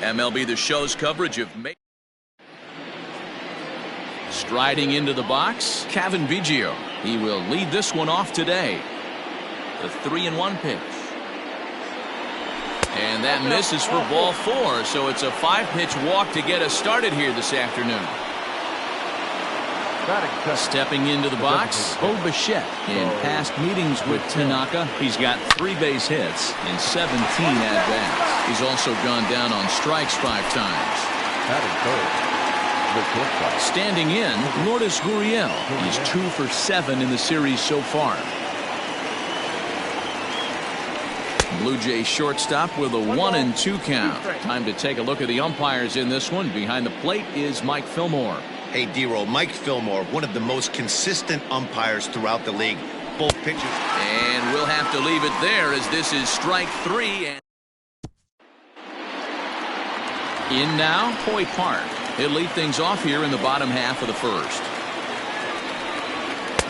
MLB The Show's coverage of striding into the box, Cavan Biggio. He will lead this one off today. The 3-1 pitch. And that misses for ball 4, so it's a 5-pitch walk to get us started here this afternoon. Stepping into the box, Bo Bichette. In past meetings with Tanaka, he's got 3 base hits in 17 at-bats. He's also gone down on strikes 5 times. Standing in, Lourdes Gurriel. He's 2 for 7 in the series so far. Blue Jays shortstop with a 1-2 count. Time to take a look at the umpires in this one. Behind the plate is Mike Fillmore. Hey, D-Roll, Mike Fillmore, one of the most consistent umpires throughout the league. Both pitches. And we'll have to leave it there as this is strike 3. And in now, Hoy Park. He'll lead things off here in the bottom half of the first.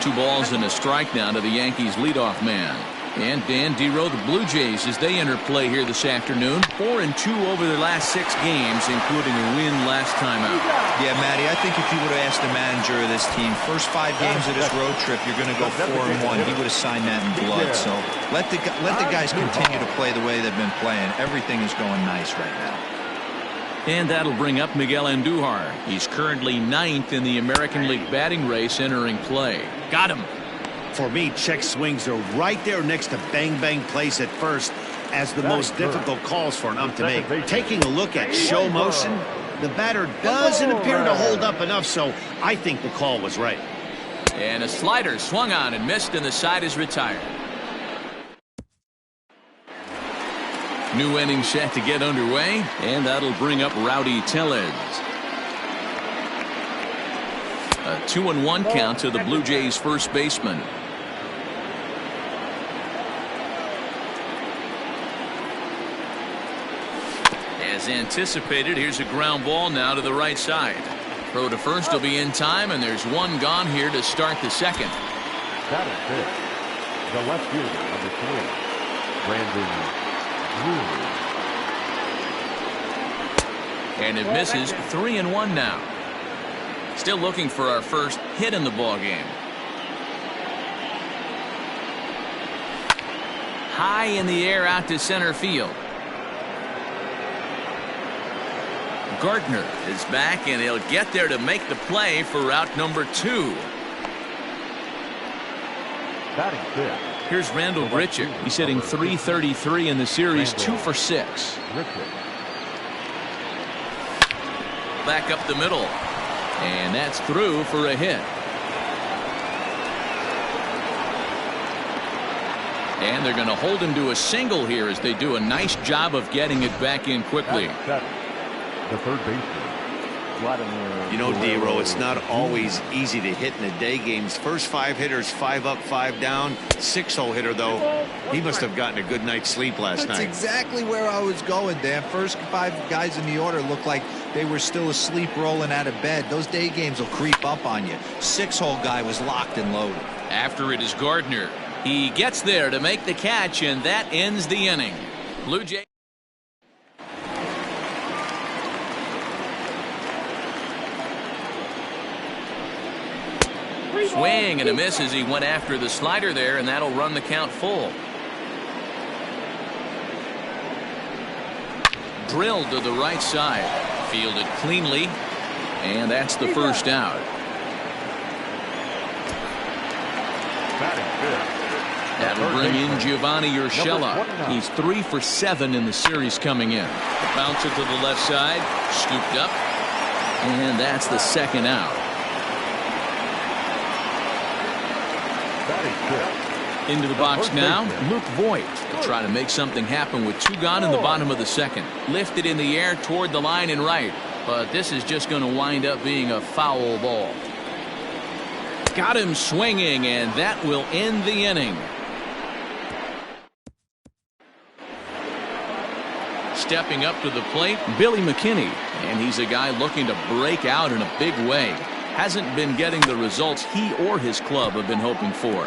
2 balls and a strike now to the Yankees leadoff man. And Dan D-Roll, the Blue Jays, as they enter play here this afternoon, 4-2 over their last 6 games, including a win last time out. Yeah, Matty, I think if you would have asked the manager of this team, first 5 games of this road trip, you're going to go 4-1. He would have signed that in blood. So let the guys continue to play the way they've been playing. Everything is going nice right now. And that'll bring up Miguel Andujar. He's currently 9th in the American League batting race entering play. Got him. For me, check swings are right there next to bang-bang plays at first as the most difficult calls for an ump to make. Taking a look at show motion, the batter doesn't appear to hold up enough, so I think the call was right. And a slider swung on and missed, and the side is retired. New inning set to get underway, and that'll bring up Rowdy Tellez. A 2-1 count to the Blue Jays first baseman. As anticipated, here's a ground ball now to the right side. Throw to first will be in time, and there's 1 gone here to start the second. That is it. The left fielder, number 3, Brandon Brewer. And it misses. 3-1 now. Still looking for our first hit in the ball game. High in the air out to center field. Gardner is back, and he'll get there to make the play for route number 2. Here's Randall Grichuk. He's hitting .333 in the series, 2 for 6. Back up the middle. And that's through for a hit. And they're going to hold him to a single here as they do a nice job of getting it back in quickly. The third baseman. You know, D-Roll, it's not always easy to hit in the day games. First 5 hitters, 5 up, 5 down. 6-hole hitter, though, he must have gotten a good night's sleep last night. That's exactly where I was going, Dan. First 5 guys in the order looked like they were still asleep rolling out of bed. Those day games will creep up on you. 6-hole guy was locked and loaded. After it is Gardner. He gets there to make the catch, and that ends the inning. Blue Jays. Swing and a miss as he went after the slider there, and that'll run the count full. Drilled to the right side. Fielded cleanly, and that's the first out. That'll bring in Giovanni Urshela. He's 3 for 7 in the series coming in. Bouncer to the left side, scooped up, and that's the second out. Into the box now, Luke Voigt will try to make something happen with 2 gone in the bottom of the second. Lifted in the air toward the line and right, but this is just going to wind up being a foul ball. Got him swinging, and that will end the inning. Stepping up to the plate, Billy McKinney, and he's a guy looking to break out in a big way. Hasn't been getting the results he or his club have been hoping for.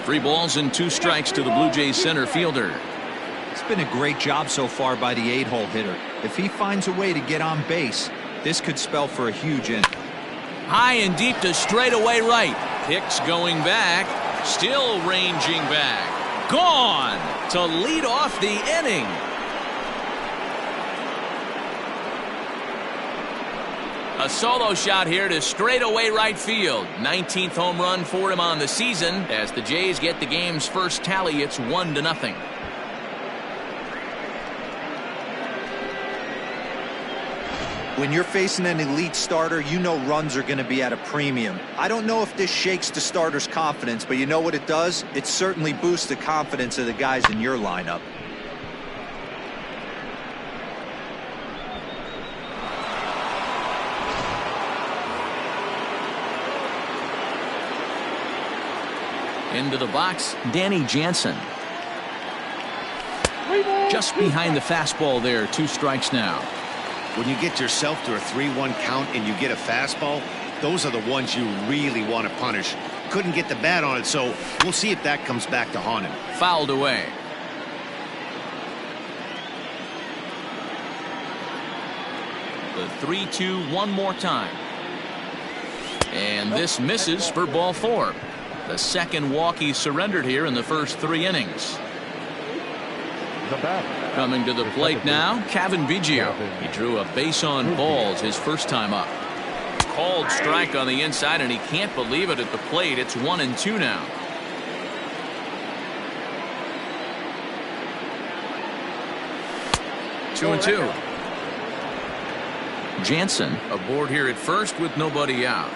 3 balls and 2 strikes to the Blue Jays center fielder. It's been a great job so far by the 8-hole hitter. If he finds a way to get on base, this could spell for a huge inning. High and deep to straightaway right. Hicks going back. Still ranging back. Gone to lead off the inning. A solo shot here to straightaway right field. 19th home run for him on the season. As the Jays get the game's first tally, it's 1-0. When you're facing an elite starter, you know runs are going to be at a premium. I don't know if this shakes the starter's confidence, but you know what it does? It certainly boosts the confidence of the guys in your lineup. Into the box, Danny Jansen. Just behind the fastball there, 2 strikes now. When you get yourself to a 3-1 count and you get a fastball, those are the ones you really want to punish. Couldn't get the bat on it, so we'll see if that comes back to haunt him. Fouled away. The 3-2 one more time. And this misses for ball 4. The second walk he surrendered here in the first 3 innings. Coming to the plate now, Kevin Biggio. He drew a base on balls his first time up. Called strike on the inside, and he can't believe it at the plate. It's 1-2 now. Two and 2. Jansen aboard here at first with nobody out.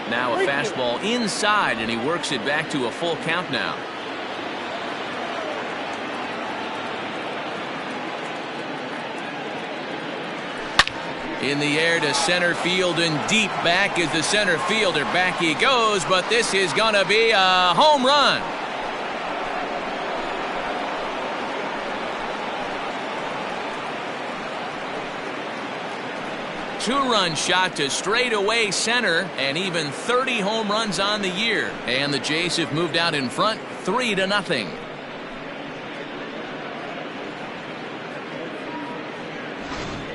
Now a fastball inside, and he works it back to a full count now. In the air to center field, and deep back is the center fielder. Back he goes, but this is going to be a home run. Two-run shot to straightaway center, and even 30 home runs on the year. And the Jays have moved out in front 3-0.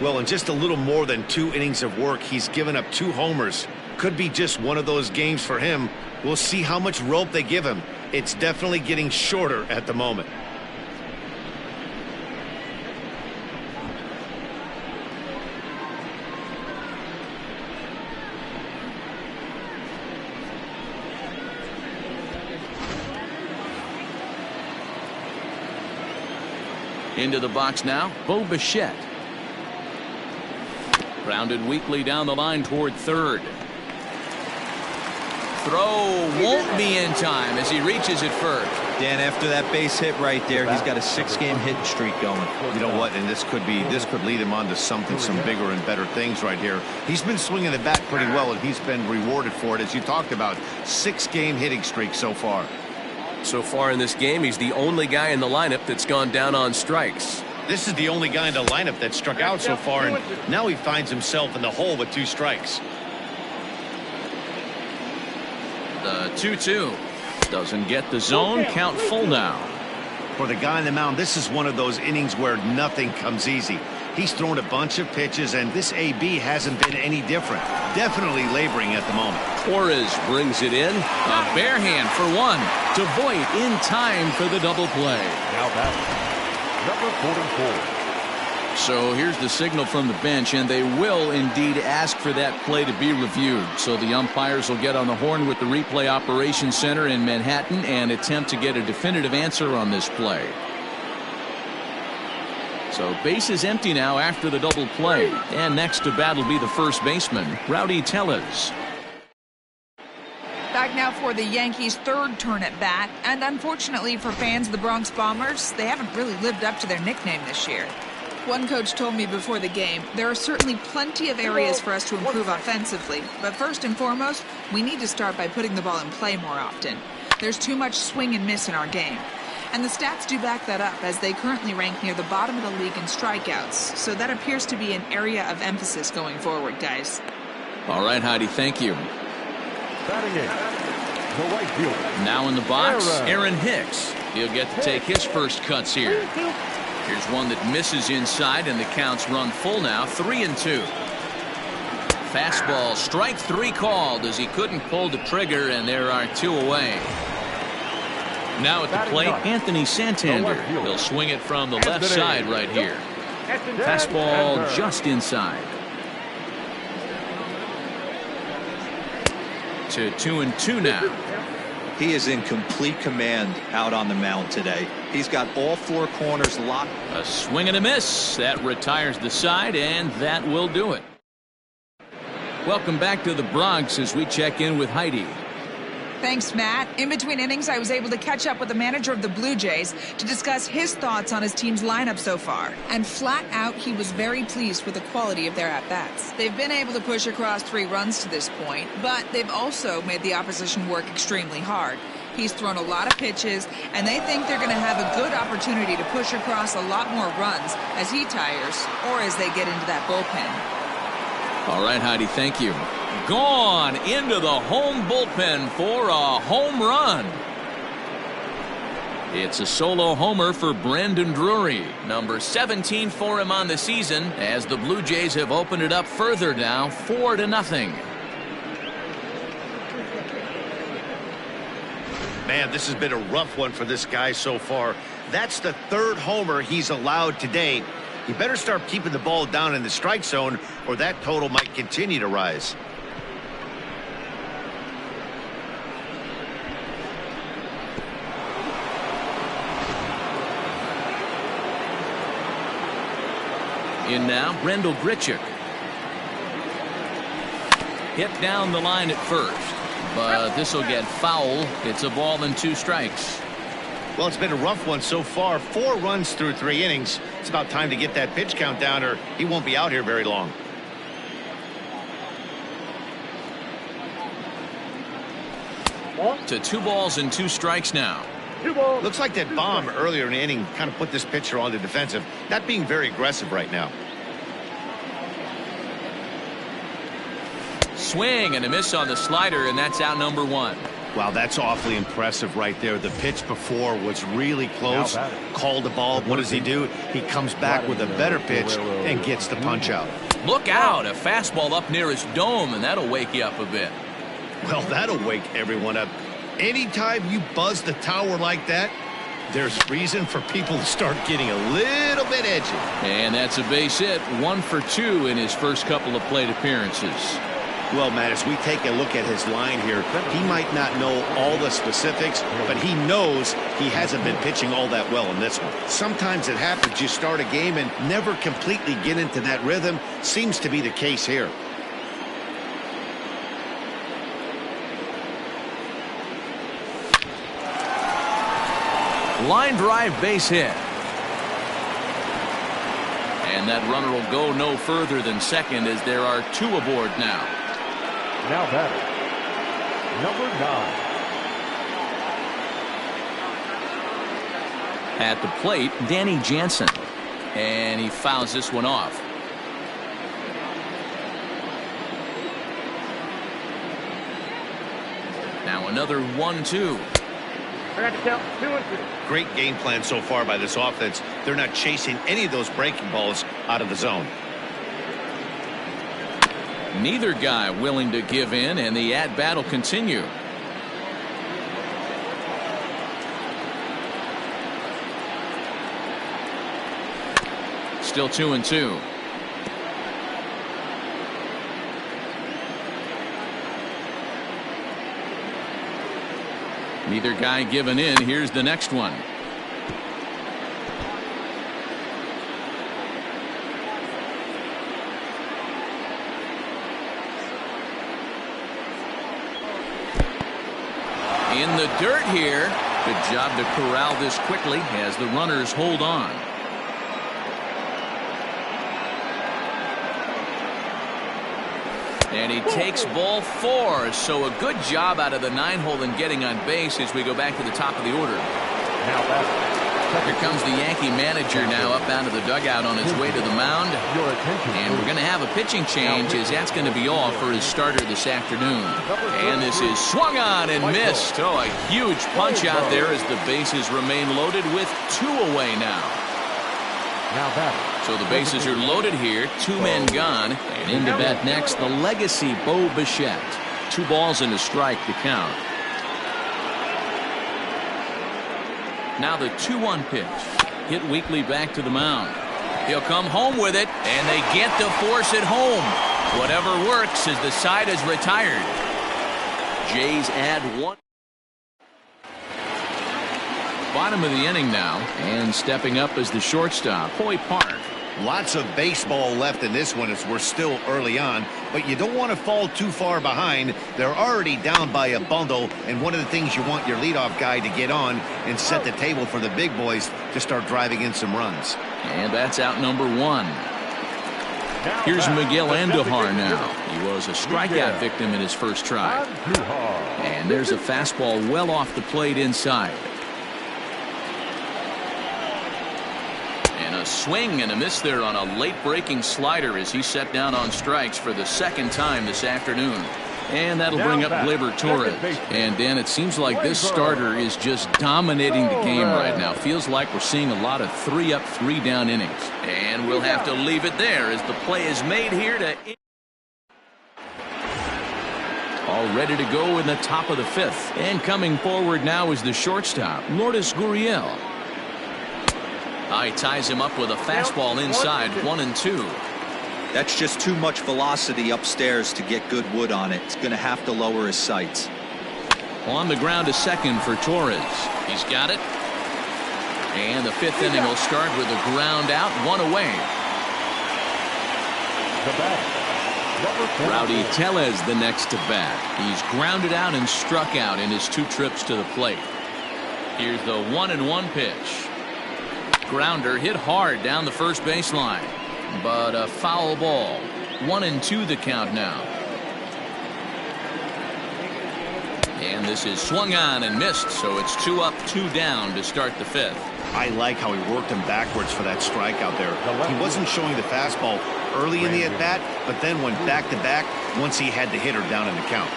Well, in just a little more than 2 innings of work, he's given up 2 homers. Could be just one of those games for him. We'll see how much rope they give him. It's definitely getting shorter at the moment. Into the box now, Bo Bichette. Grounded weakly down the line toward third. Throw won't be in time as he reaches it first. Dan, after that base hit right there, he's got a 6-game hitting streak going. You know what? And this could lead him on to some bigger and better things right here. He's been swinging the bat pretty well, and he's been rewarded for it, as you talked about. 6-game hitting streak so far. So far in this game, he's the only guy in the lineup that's gone down on strikes. This is the only guy in the lineup that struck out so far, and now he finds himself in the hole with 2 strikes. The 2-2 doesn't get the zone. Count full now. For the guy on the mound, this is one of those innings where nothing comes easy. He's thrown a bunch of pitches, and this AB hasn't been any different. Definitely laboring at the moment. Torres brings it in. A bare hand for 1 to Voit in time for the double play. Now batting, number 44. So here's the signal from the bench, and they will indeed ask for that play to be reviewed. So the umpires will get on the horn with the replay operations center in Manhattan and attempt to get a definitive answer on this play. So base is empty now after the double play, and next to bat will be the first baseman, Rowdy Tellez. Back now for the Yankees' 3rd turn at bat, and unfortunately for fans of the Bronx Bombers, they haven't really lived up to their nickname this year. One coach told me before the game, there are certainly plenty of areas for us to improve offensively, but first and foremost, we need to start by putting the ball in play more often. There's too much swing and miss in our game. And the stats do back that up, as they currently rank near the bottom of the league in strikeouts. So that appears to be an area of emphasis going forward, guys. All right, Heidi, thank you. Batting eighth, the right fielder. Now in the box, Aaron Hicks. He'll get to take his first cuts here. Here's one that misses inside, and the count's run full now, 3-2. Fastball, strike three called as he couldn't pull the trigger, and there are two away. Now at the plate, Anthony Santander. He'll swing it from the left side right here. Fastball just inside. To 2-2 now. He is in complete command out on the mound today. He's got all four corners locked. A swing and a miss. That retires the side, and that will do it. Welcome back to the Bronx as we check in with Heidi. Thanks, Matt. In between innings, I was able to catch up with the manager of the Blue Jays to discuss his thoughts on his team's lineup so far. And flat out, he was very pleased with the quality of their at-bats. They've been able to push across 3 runs to this point, but they've also made the opposition work extremely hard. He's thrown a lot of pitches, and they think they're going to have a good opportunity to push across a lot more runs as he tires or as they get into that bullpen. All right, Heidi, thank you. Gone into the home bullpen for a home run. It's a solo homer for Brandon Drury, number 17 for him on the season, as the Blue Jays have opened it up further now, 4-0. Man, this has been a rough one for this guy so far. That's the 3rd homer he's allowed today. You better start keeping the ball down in the strike zone, or that total might continue to rise. In now, Brendel Grichuk. Hit down the line at first, but this will get foul. It's a ball and 2 strikes. Well, it's been a rough one so far. 4 runs through 3 innings. It's about time to get that pitch count down, or he won't be out here very long. To 2 balls and 2 strikes now. Looks like that bomb earlier in the inning kind of put this pitcher on the defensive. Not being very aggressive right now. Swing and a miss on the slider, and that's out number 1. Wow, that's awfully impressive right there. The pitch before was really close. Called the ball. What does he do? He comes back with a better pitch and gets the punch out. Look out, a fastball up near his dome, and that'll wake you up a bit. Well, that'll wake everyone up. Anytime you buzz the tower like that, there's reason for people to start getting a little bit edgy. And that's a base hit, 1 for 2 in his first couple of plate appearances. Well, Matt, as we take a look at his line here, he might not know all the specifics, but he knows he hasn't been pitching all that well in this one. Sometimes it happens. You start a game and never completely get into that rhythm. Seems to be the case here. Line drive base hit. And that runner will go no further than second as there are 2 aboard now. Now batting, number 9. At the plate, Danny Jansen. And he fouls this one off. Now another 1-2. I got to count 2-2. Great game plan so far by this offense. They're not chasing any of those breaking balls out of the zone. Neither guy willing to give in, and the at-bat will continue. Still 2-2. Neither guy giving in. Here's the next one. In the dirt here. Good job to corral this quickly as the runners hold on. And he takes ball 4. So a good job out of the 9-hole in getting on base as we go back to the top of the order. Now batting, Here comes the Yankee manager now up out of the dugout on his way to the mound. And we're going to have a pitching change, as that's going to be all for his starter this afternoon. And this is swung on and missed. Oh, a huge punch out there as the bases remain loaded with 2 away now. So the bases are loaded here, 2 men gone. And into bat next, the legacy Bo Bichette. 2 balls and a strike to count. Now the 2-1 pitch. Hit weakly back to the mound. He'll come home with it, and they get to force it home. Whatever works as the side is retired. Jays add 1. Bottom of the inning now, and stepping up as the shortstop, Hoy Park. Lots of baseball left in this one as we're still early on, but you don't want to fall too far behind. They're already down by a bundle, and one of the things you want your leadoff guy to get on and set the table for the big boys to start driving in some runs. And that's out number 1. Here's Miguel Andujar now. He was a strikeout victim in his first try. And there's a fastball well off the plate inside. A swing and a miss there on a late breaking slider as he set down on strikes for the 2nd time this afternoon. And that'll bring up Gleyber Torres. And Dan, it seems like this starter is just dominating the game right now. Feels like we're seeing a lot of 3 up, 3 down innings. And we'll have to leave it there as the play is made here to all ready to go in the top of the 5th. And coming forward now is the shortstop, Lourdes Gurriel. He ties him up with a fastball inside, 1-2. That's just too much velocity upstairs to get good wood on it. It's going to have to lower his sights. On the ground to second for Torres. He's got it. And the 5th inning will start with a ground out, 1 away. Rowdy Tellez the next to bat. He's grounded out and struck out in his 2 trips to the plate. Here's the 1-1 pitch. Grounder hit hard down the first baseline, but a foul ball. 1-2 the count now. And this is swung on and missed, so it's 2 up, 2 down to start the 5th. I like how he worked him backwards for that strikeout there. He wasn't showing the fastball early in the at-bat, but then went back-to-back once he had the hitter down in the count.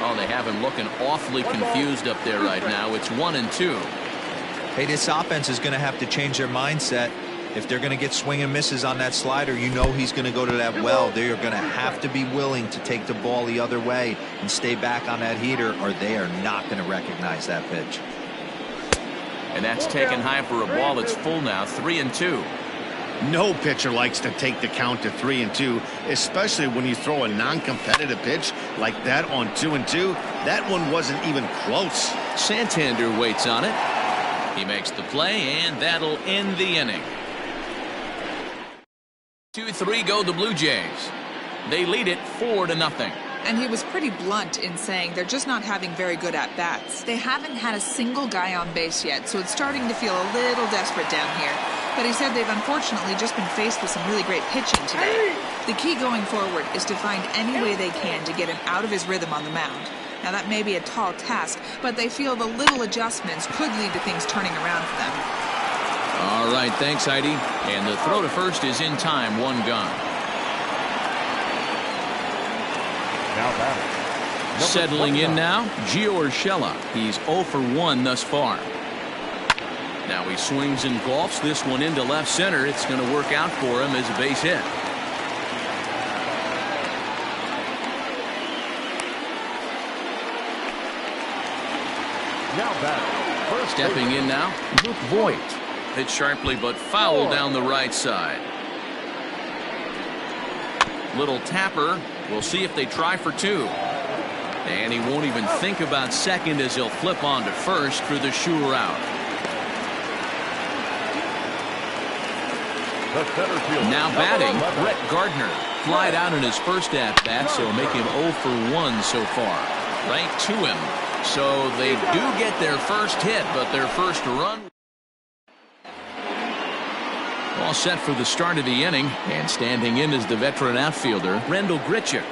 Oh, they have him looking awfully confused up there right now. It's 1-2. Hey, this offense is going to have to change their mindset. If they're going to get swing and misses on that slider, you know he's going to go to that well. They are going to have to be willing to take the ball the other way and stay back on that heater, or they are not going to recognize that pitch. And that's taken high for a ball. It's full now, 3-2. No pitcher likes to take the count to 3-2, especially when you throw a non-competitive pitch like that on 2-2. That one wasn't even close. Santander waits on it. He makes the play, and that'll end the inning. 2-3 go the Blue Jays. They lead it 4-0. And he was pretty blunt in saying they're just not having very good at-bats. They haven't had a single guy on base yet, so it's starting to feel a little desperate down here. But he said they've unfortunately just been faced with some really great pitching today. The key going forward is to find any way they can to get him out of his rhythm on the mound. Now, that may be a tall task, but they feel the little adjustments could lead to things turning around for them. All right, thanks, Heidi. And the throw to first is in time, 1 gone. Settling in now, Gio Urshela. He's 0 for 1 thus far. Now he swings and golfs this one into left center. It's going to work out for him as a base hit. Stepping in now, Luke Voigt. Hit sharply but foul down the right side. Little tapper. We'll see if they try for 2. And he won't even think about second as he'll flip on to first for the sure out. Now batting, Brett Gardner. Flied out in his first at-bat, so make him 0 for 1 so far. Right to him. So they do get their first hit, but their first run. All set for the start of the inning, and standing in is the veteran outfielder, Randall Grichuk.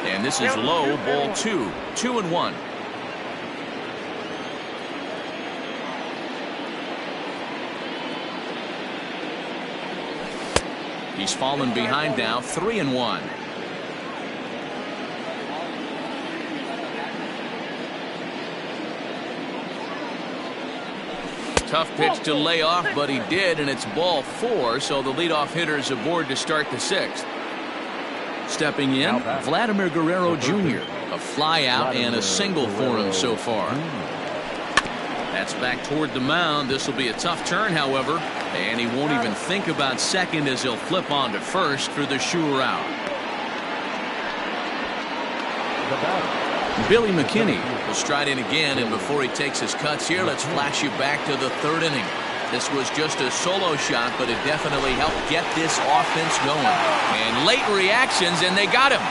And this is low, ball 2, 2-1. He's fallen behind now, 3-1. Tough pitch to lay off, but he did, and it's ball 4, so the leadoff hitter is aboard to start the 6th. Stepping in, Vladimir Guerrero Jr. A fly out and a single for him so far. That's back toward the mound. This will be a tough turn, however, and he won't even think about second as he'll flip on to first for the sure out. Billy McKinney will stride in again, and before he takes his cuts here, let's flash you back to the 3rd inning. This was just a solo shot, but it definitely helped get this offense going. And late reactions, and they got him.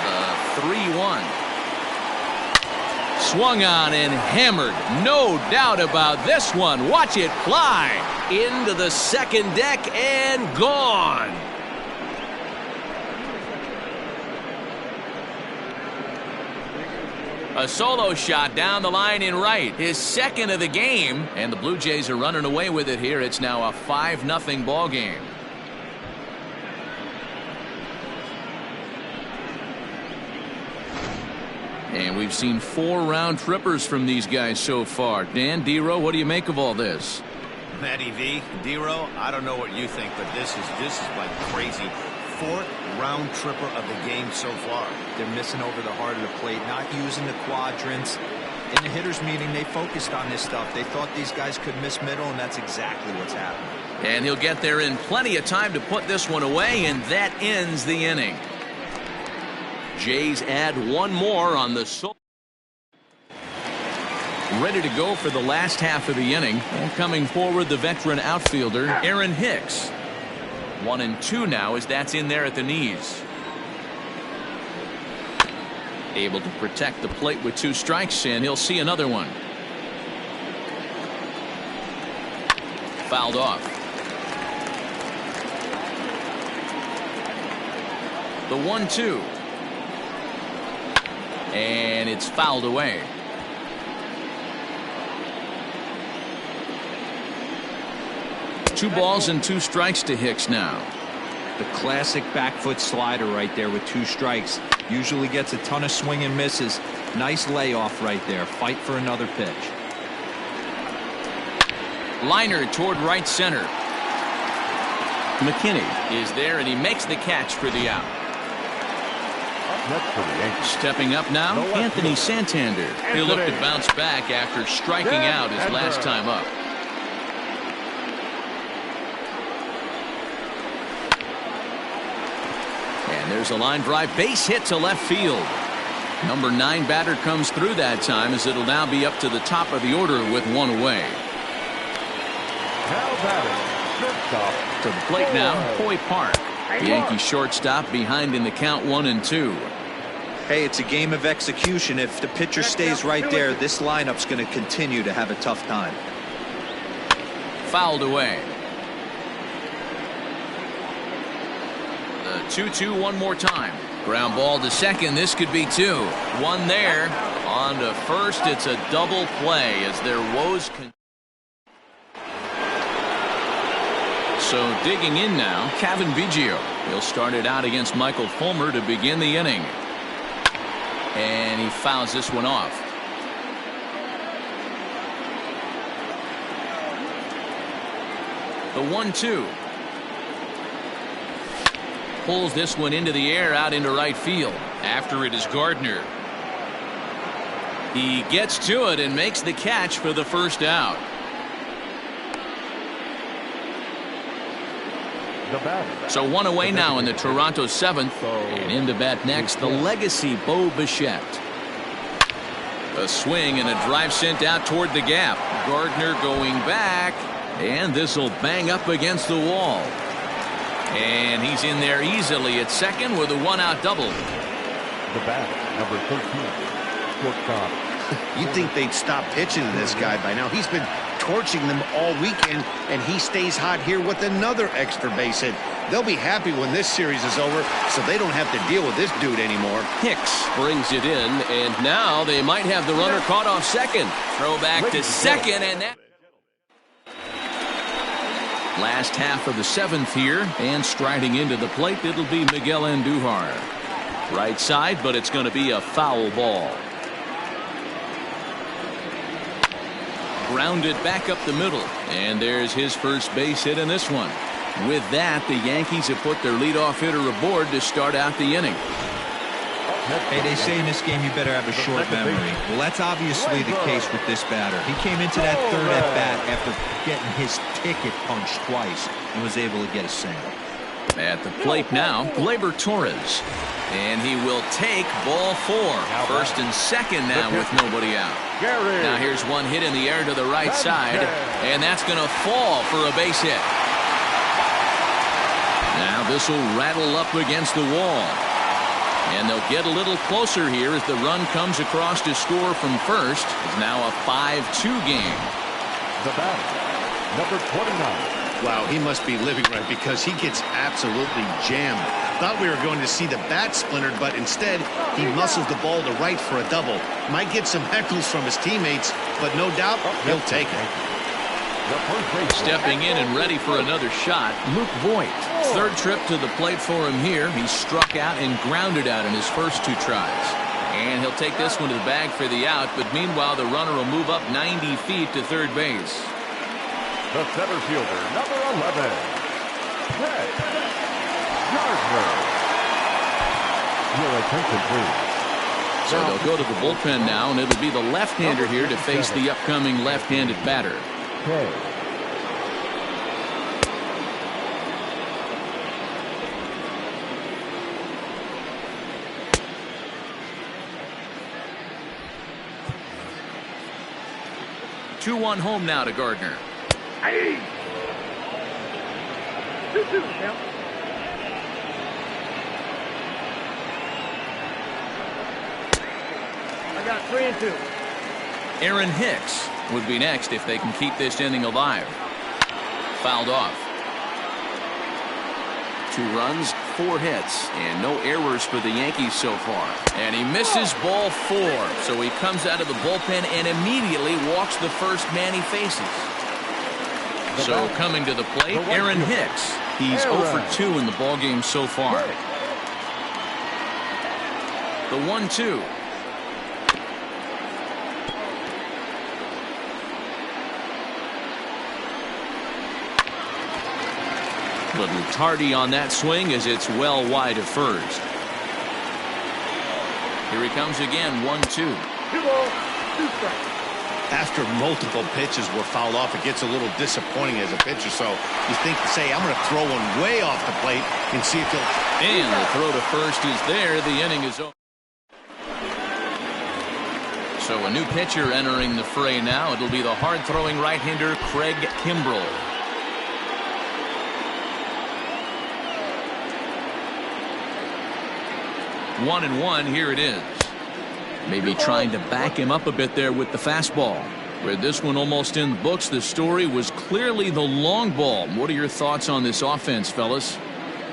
The 3-1. Swung on and hammered. No doubt about this one. Watch it fly into the second deck and gone. A solo shot down the line in right. His 2nd of the game. And the Blue Jays are running away with it here. It's now a 5-0 ball game. And we've seen 4 round trippers from these guys so far. Dan, D-Row, what do you make of all this? Matty V, D-Row, I don't know what you think, but this is like crazy. 4th round tripper of the game so far. They're missing over the heart of the plate, not using the quadrants. In the hitters meeting, they focused on this stuff. They thought these guys could miss middle, and that's exactly what's happening. And he'll get there in plenty of time to put this one away, and that ends the inning. Jays add 1 more on the solo. Ready to go for the last half of the inning. And coming forward, the veteran outfielder, Aaron Hicks. 1-2 now as that's in there at the knees. Able to protect the plate with 2 strikes, and he'll see another one. Fouled off. The 1-2. And it's fouled away. Two balls and 2 strikes to Hicks now. The classic back foot slider right there with 2 strikes. Usually gets a ton of swing and misses. Nice layoff right there. Fight for another pitch. Liner toward right center. McKinney is there, and he makes the catch for the out. Stepping up now, Anthony Santander. He'll look to bounce back after striking out his last time up. And there's a line drive base hit to left field. Number 9 batter comes through that time, as it'll now be up to the top of the order with 1 away. To the plate now, Hoy Park. The Yankee shortstop behind in the count 1-2. Hey, it's a game of execution. If the pitcher stays right there, this lineup's going to continue to have a tough time. Fouled away. The 2-2 one more time. Ground ball to second. This could be 2. 1 there. On to first. It's a double play as their woes continue. So digging in now, Kevin Biggio. He'll start it out against Michael Fulmer to begin the inning. And he fouls this one off. The 1-2. Pulls this one into the air out into right field. After it is Gardner. He gets to it and makes the catch for the first out. So 1 away now in the Toronto 7th. And in to bat next, the legacy Bo Bichette. A swing and a drive sent out toward the gap. Gardner going back. And this will bang up against the wall. And he's in there easily at second with a 1-out double. The bat, number 13, shortstop. You'd think they'd stop pitching to this guy by now. He's been torching them all weekend, and he stays hot here with another extra base hit. They'll be happy when this series is over, so they don't have to deal with this dude anymore. Hicks brings it in, and now they might have the runner caught off second. Throw back to second, and that. Last half of the 7th here, and striding into the plate, it'll be Miguel Andujar. Right side, but it's going to be a foul ball. Grounded back up the middle, and there's his first base hit in this one. With that, the Yankees have put their leadoff hitter aboard to start out the inning. Hey, they say in this game you better have a short memory. Well, that's obviously the case with this batter. He came into that third at-bat after getting his ticket punched twice and was able to get a single. At the plate now, Gleyber Torres. And he will take ball 4. First and second now with nobody out. Now here's one hit in the air to the right side, and that's going to fall for a base hit. Now this will rattle up against the wall. And they'll get a little closer here as the run comes across to score from first. It's now a 5-2 game. The batter, number 29. Wow, he must be living right because he gets absolutely jammed. Thought we were going to see the bat splintered, but instead he muscles the ball to right for a double. Might get some heckles from his teammates, but no doubt he'll take it. Stepping in and ready for another shot, Luke Voigt. Third trip to the plate for him here. He struck out and grounded out in his first 2 tries. And he'll take this one to the bag for the out, but meanwhile the runner will move up 90 feet to third base. The center fielder, number 11, Ted Gardner. Your attention, please. So they'll go to the bullpen now, and it'll be the left-hander here to face the upcoming left-handed batter. Okay. Two 2-1 home now to Gardner. Hey. 2-2, count. I got 3-2. Aaron Hicks would be next if they can keep this inning alive. Fouled off. 2 runs, 4 hits, and no errors for the Yankees so far. And he misses ball 4, so he comes out of the bullpen and immediately walks the first man he faces. So coming to the plate, Aaron Hicks. He's 0 for 2 in the ballgame so far. The 1-2. Little tardy on that swing as it's well wide of first. Here he comes again, 1-2. After multiple pitches were fouled off, it gets a little disappointing as a pitcher. So you think, say, I'm going to throw one way off the plate and see if he'll. And the throw to first is there. The inning is over. So a new pitcher entering the fray now. It'll be the hard-throwing right-hander Craig Kimbrell. 1-1, here it is. Maybe trying to back him up a bit there with the fastball. With this one almost in the books, the story was clearly the long ball. What are your thoughts on this offense, fellas?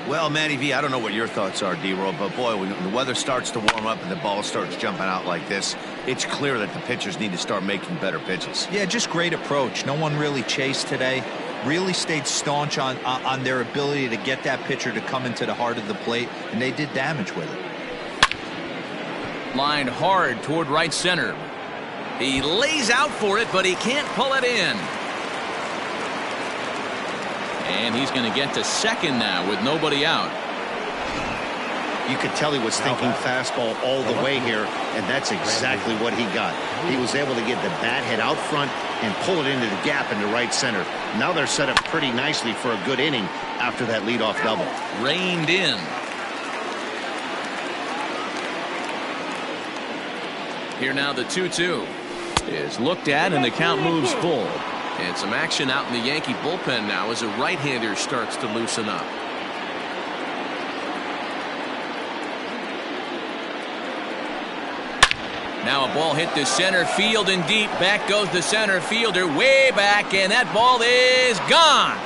Well, Matty V, I don't know what your thoughts are, D-Roll, but boy, when the weather starts to warm up and the ball starts jumping out like this, it's clear that the pitchers need to start making better pitches. Yeah, just great approach. No one really chased today. Really stayed staunch on their ability to get that pitcher to come into the heart of the plate, and they did damage with it. Lined hard toward right center. He lays out for it, but he can't pull it in. And he's going to get to second now with nobody out. You could tell he was thinking fastball all the way here, and that's exactly what he got. He was able to get the bat head out front and pull it into the gap into right center. Now they're set up pretty nicely for a good inning after that leadoff double. Reined in. Here now the 2-2 is looked at, and the count moves full. And some action out in the Yankee bullpen now as a right-hander starts to loosen up. Now a ball hit to center field and deep. Back goes the center fielder way back, and that ball is gone.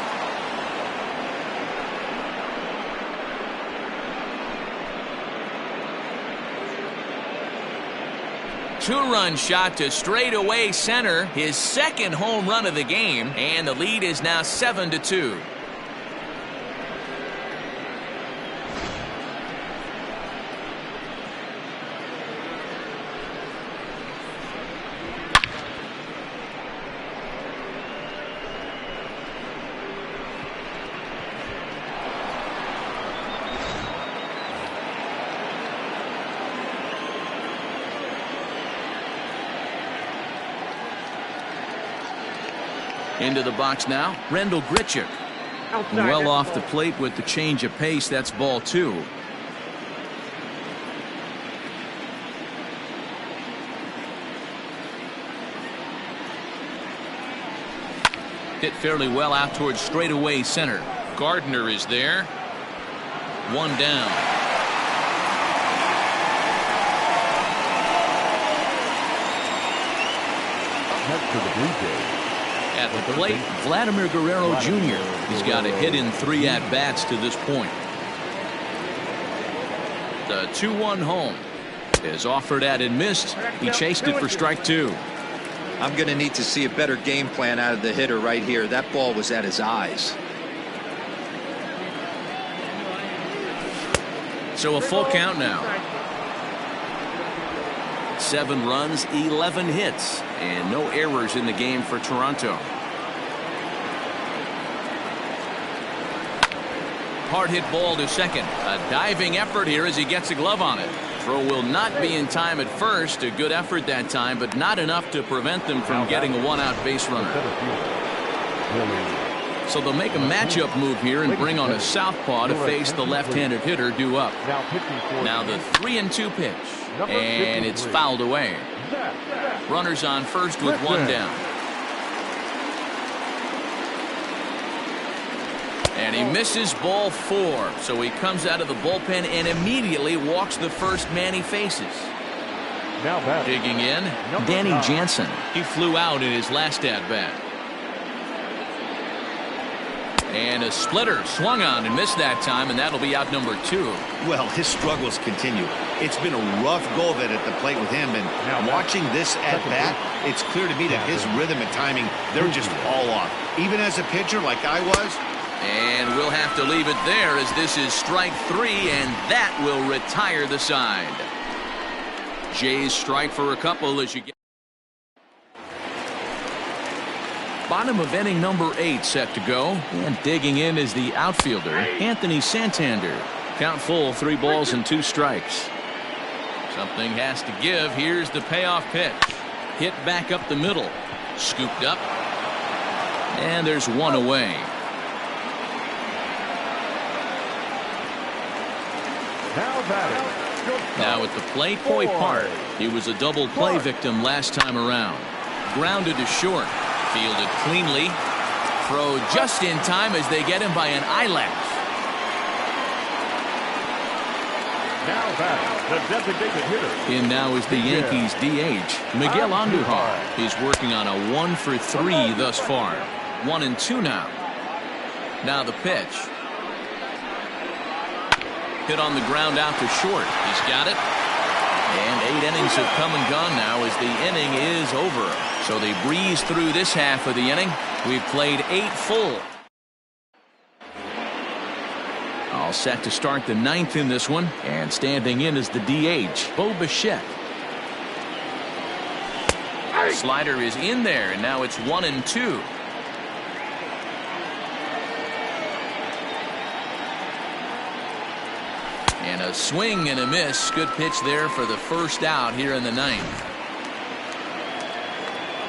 Two-run shot to straightaway center, his second home run of the game, and the lead is now 7-2. Into the box now, Rendell Grichuk. Well off the plate with the change of pace. That's ball 2. Hit fairly well out towards straightaway center. Gardner is there. 1 down. Next to the Blue Jays. At the plate, Vladimir Guerrero Jr. He's got a hit in 3 at-bats to this point. The 2-1 home is offered at and missed. He chased it for strike 2. I'm going to need to see a better game plan out of the hitter right here. That ball was at his eyes. So a full count now. 7 runs, 11 hits, and no errors in the game for Toronto. Hard hit ball to second. A diving effort here as he gets a glove on it. Throw will not be in time at first. A good effort that time, but not enough to prevent them from getting a 1-out base runner. So they'll make a matchup move here and bring on a southpaw to face the left-handed hitter due up. Now the 3-2 pitch. And it's fouled away. Runners on first with 1 down. And he misses ball 4. So he comes out of the bullpen and immediately walks the first man he faces. Digging in, Danny Jansen. He flew out in his last at-bat. And a splitter swung on and missed that time, and that'll be out number 2. Well, his struggles continue. It's been a rough go of it at the plate with him, and watching this at-bat, it's clear to me that his rhythm and timing, they're just all off. Even as a pitcher like I was. And we'll have to leave it there as this is strike 3, and that will retire the side. Jays strike for a couple as you get. Bottom of inning number 8 set to go, and digging in is the outfielder Anthony Santander. Count full, 3 balls and 2 strikes. Something has to give. Here's the payoff pitch. Hit back up the middle. Scooped up. And there's 1 away. Now at the plate, Hoy Park. He was a double play victim last time around. Grounded to short. Fielded cleanly. Throw just in time as they get him by an eyelash. Now back, the designated hitter. In now is the Yankees DH, Miguel Andujar. He's working on a 1 for 3 thus far. 1-2 now. Now the pitch. Hit on the ground out to short. He's got it. And 8 innings have come and gone now as the inning is over. So they breeze through this half of the inning. We've played 8 full. All set to start the 9th in this one. And standing in is the DH, Bo Bichette. Slider is in there, and now it's 1-2. And a swing and a miss. Good pitch there for the first out here in the 9th.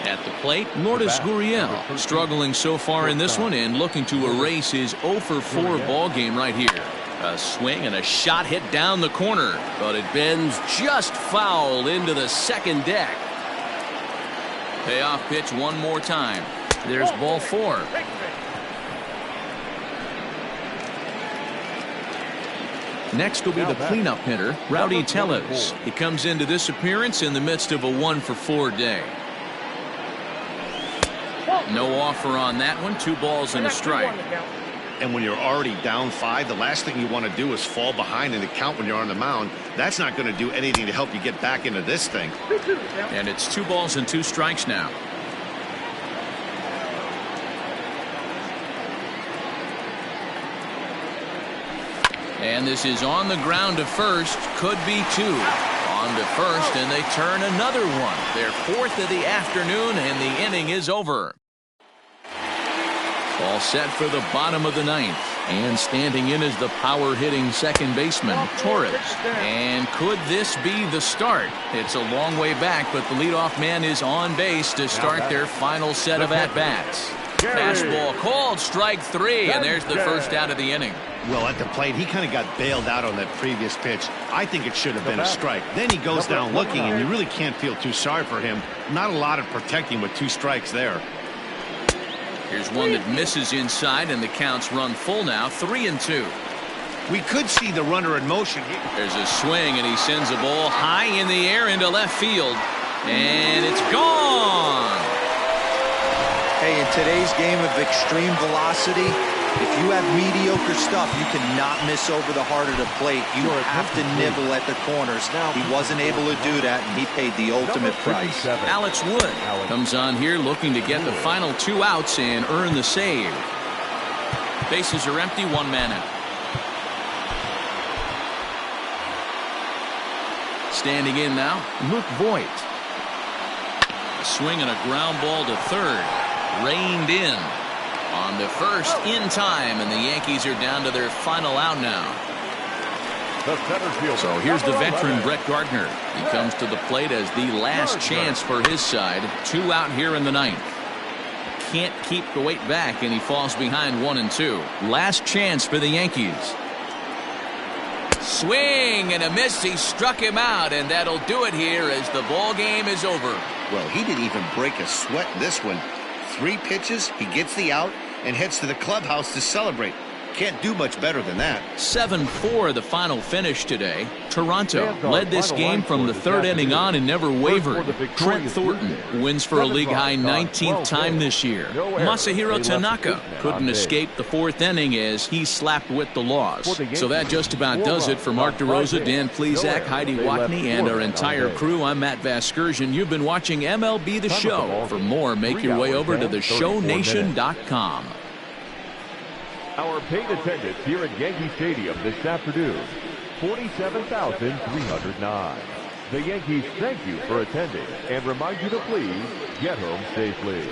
At the plate, Lourdes Gurriel struggling so far in this one and looking to erase his 0 for 4 ball game right here. A swing and a shot hit down the corner, but it bends just foul into the second deck. Payoff pitch one more time. There's ball 4. Next will be the cleanup hitter, Rowdy Tellez. He comes into this appearance in the midst of a 1 for 4 day. No offer on that one. 2 balls and a strike. And when you're already down 5, the last thing you want to do is fall behind in the count when you're on the mound. That's not going to do anything to help you get back into this thing. And it's 2 balls and 2 strikes now. And this is on the ground to first. Could be 2. On to first, and they turn another one. Their 4th of the afternoon, and the inning is over. All set for the bottom of the 9th. And standing in is the power-hitting second baseman, Torres. And could this be the start? It's a long way back, but the leadoff man is on base to start their final set of at-bats. Fastball called, strike 3, and there's the first out of the inning. Well, at the plate, he kind of got bailed out on that previous pitch. I think it should have been a strike. Then he goes down looking, and you really can't feel too sorry for him. Not a lot of protecting with 2 strikes there. Here's one that misses inside, and the count's run full now, 3-2. We could see the runner in motion. There's a swing, and he sends a ball high in the air into left field. And it's gone. Hey, in today's game of extreme velocity, if you have mediocre stuff, you cannot miss over the heart of the plate. You have to nibble at the corners. He wasn't able to do that, and he paid the ultimate price. Alex Wood comes on here looking to get the final 2 outs and earn the save. Bases are empty, 1 man out. Standing in now, Luke Voit. A swing and a ground ball to third. Reined in. On to first in time, and the Yankees are down to their final out now. So here's the veteran Brett Gardner. He comes to the plate as the last chance for his side. 2 out here in the 9th. Can't keep the weight back, and he falls behind 1-2. Last chance for the Yankees. Swing and a miss. He struck him out, and that'll do it here as the ball game is over. Well, he didn't even break a sweat in this one. 3 pitches, he gets the out and heads to the clubhouse to celebrate. Can't do much better than that. 7-4 the final finish today. Toronto led this game from the 3rd inning on and never wavered. Trent Thornton wins for a league-high 19th time this year. Masahiro Tanaka couldn't escape the 4th inning as he slapped with the loss. So that just about does it for Mark DeRosa, Dan Plesac, Heidi Watney, and our entire crew. I'm Matt Vasgersian. You've been watching MLB The Show. For more, make your way over to theshownation.com. Our paid attendance here at Yankee Stadium this afternoon, 47,309. The Yankees thank you for attending and remind you to please get home safely.